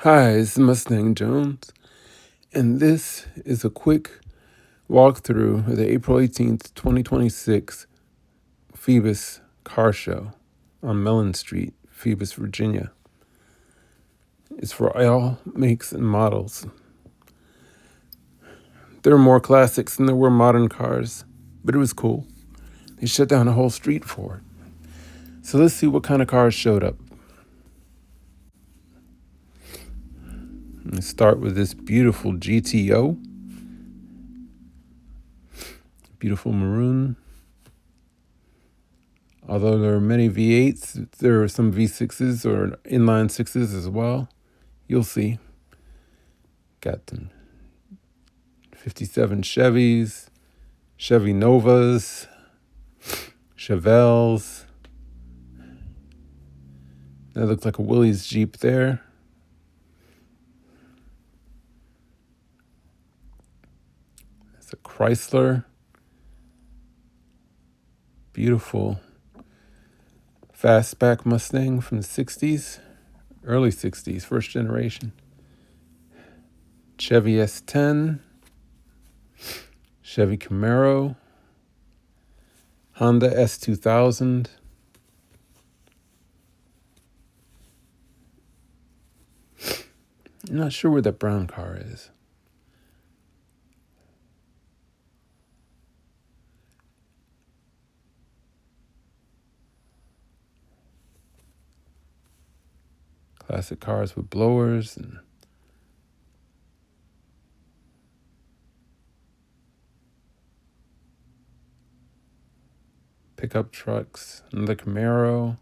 Hi, it's Mustang Jones, and this is a quick walkthrough of the April 18th, 2026 Phoebus car show on Mellon Street, Phoebus, Virginia. It's for all makes and models. There are more classics than there were modern cars, but it was cool. They shut down a whole street for it. So let's see what kind of cars showed up. Let's start with this beautiful GTO. Beautiful maroon. Although there are many V8s, there are some V6s or inline 6s as well. You'll see. Got them 57 Chevys, Chevy Novas, Chevelles. That looks like a Willys Jeep there. It's a Chrysler. Beautiful fastback Mustang from the 60s, early 60s, first generation. Chevy S10, Chevy Camaro, Honda S2000, I'm not sure where that brown car is. Classic cars with blowers and pickup trucks, another Camaro.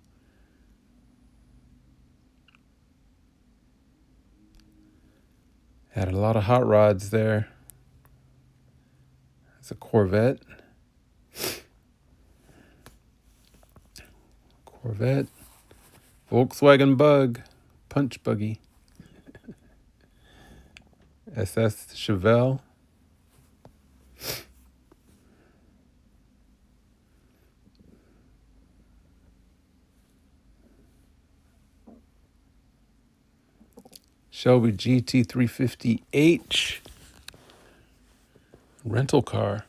Had a lot of hot rods there. It's a Corvette. Volkswagen Bug, punch buggy. SS Chevelle. Shelby GT350H. Rental car.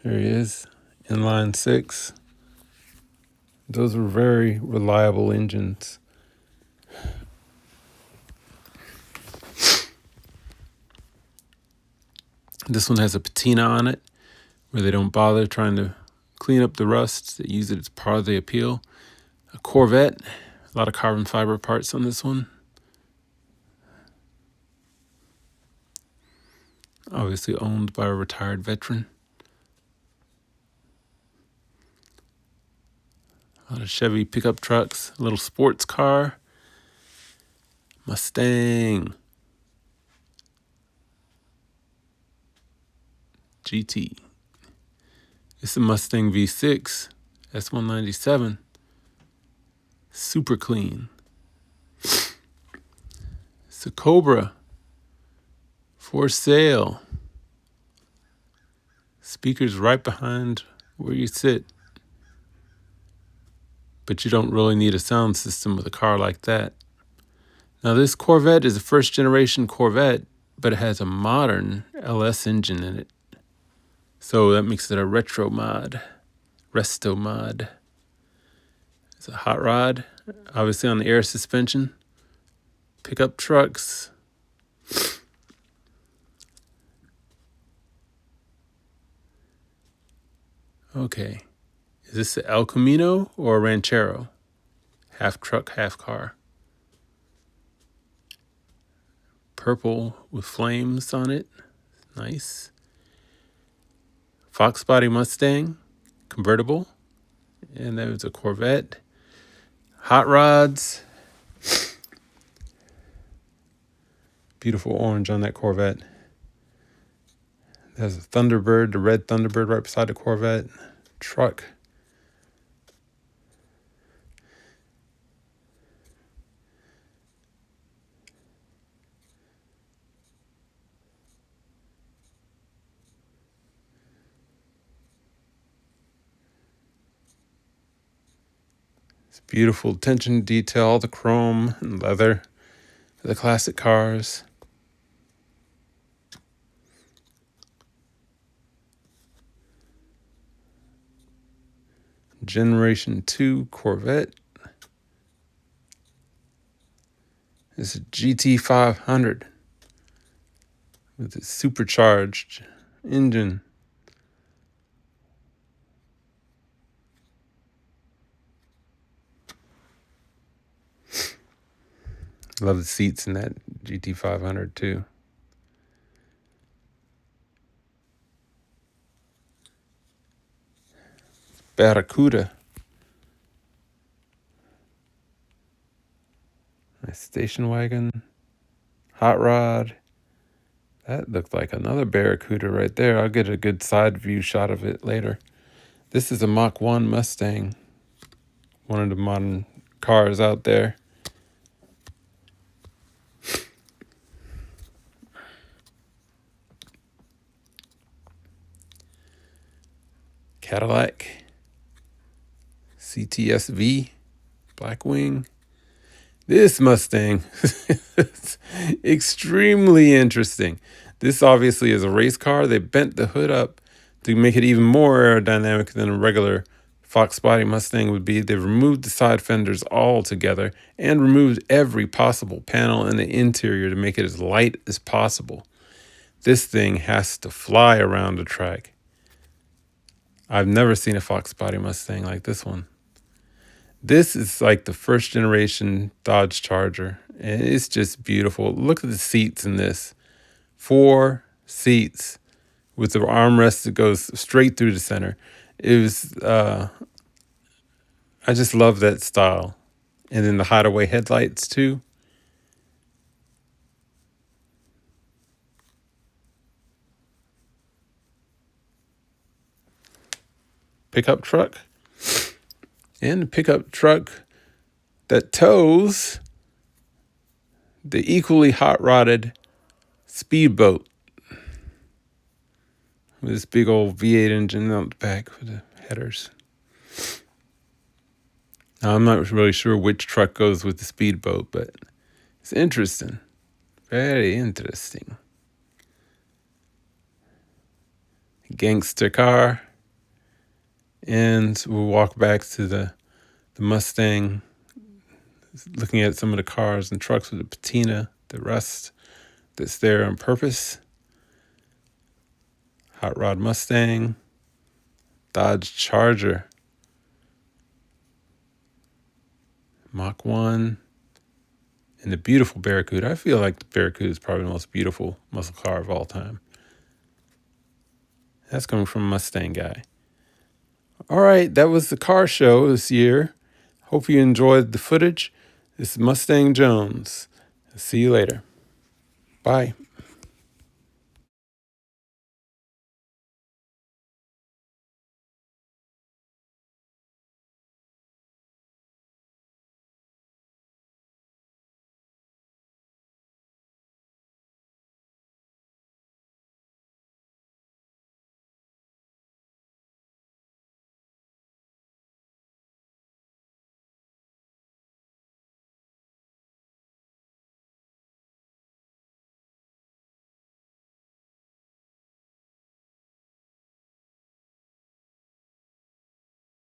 Here he is, inline 6. Those were very reliable engines. This one has a patina on it where they don't bother trying to clean up the rust. They use it as part of the appeal. A Corvette, a lot of carbon fiber parts on this one. Obviously owned by a retired veteran. A lot of Chevy pickup trucks, a little sports car. Mustang GT. It's a Mustang V6 S197. Super clean. It's a Cobra for sale. Speakers right behind where you sit. But you don't really need a sound system with a car like that. Now this Corvette is a first generation Corvette, but it has a modern LS engine in it. So that makes it a resto mod. It's a hot rod, obviously on the air suspension. Pickup trucks. Okay, is this a El Camino or a Ranchero? Half truck, half car. Purple with flames on it. Nice. Fox body Mustang, convertible. And there's a Corvette. Hot rods. Beautiful orange on that Corvette. There's a Thunderbird, the red Thunderbird right beside the Corvette. Truck. Beautiful attention to detail, the chrome and leather, the classic cars. Generation 2 Corvette. It's a GT500 with a supercharged engine. Love the seats in that GT500 too. Barracuda. Nice station wagon. Hot rod. That looked like another Barracuda right there. I'll get a good side view shot of it later. This is a Mach 1 Mustang. One of the modern cars out there. Cadillac. CTSV. Blackwing. This Mustang is extremely interesting. This obviously is a race car. They bent the hood up to make it even more aerodynamic than a regular Fox body Mustang would be. They've removed the side fenders altogether and removed every possible panel in the interior to make it as light as possible. This thing has to fly around the track. I've never seen a Fox body Mustang like this one. This is like the first generation Dodge Charger, and it's just beautiful. Look at the seats in this. 4 seats with the armrest that goes straight through the center. It was, I just love that style. And then the hideaway headlights too. Pickup truck. And the pickup truck that tows the equally hot-rodded speedboat with this big old V8 engine out the back for the headers. Now, I'm not really sure which truck goes with the speedboat, but it's interesting. Very interesting. Gangster car. And we'll walk back to the Mustang, looking at some of the cars and trucks with the patina, the rust that's there on purpose. Hot rod Mustang, Dodge Charger, Mach 1, and the beautiful Barracuda. I feel like the Barracuda is probably the most beautiful muscle car of all time. That's coming from a Mustang guy. All right, that was the car show this year. Hope you enjoyed the footage. This is Mustang Jones. See you later. Bye.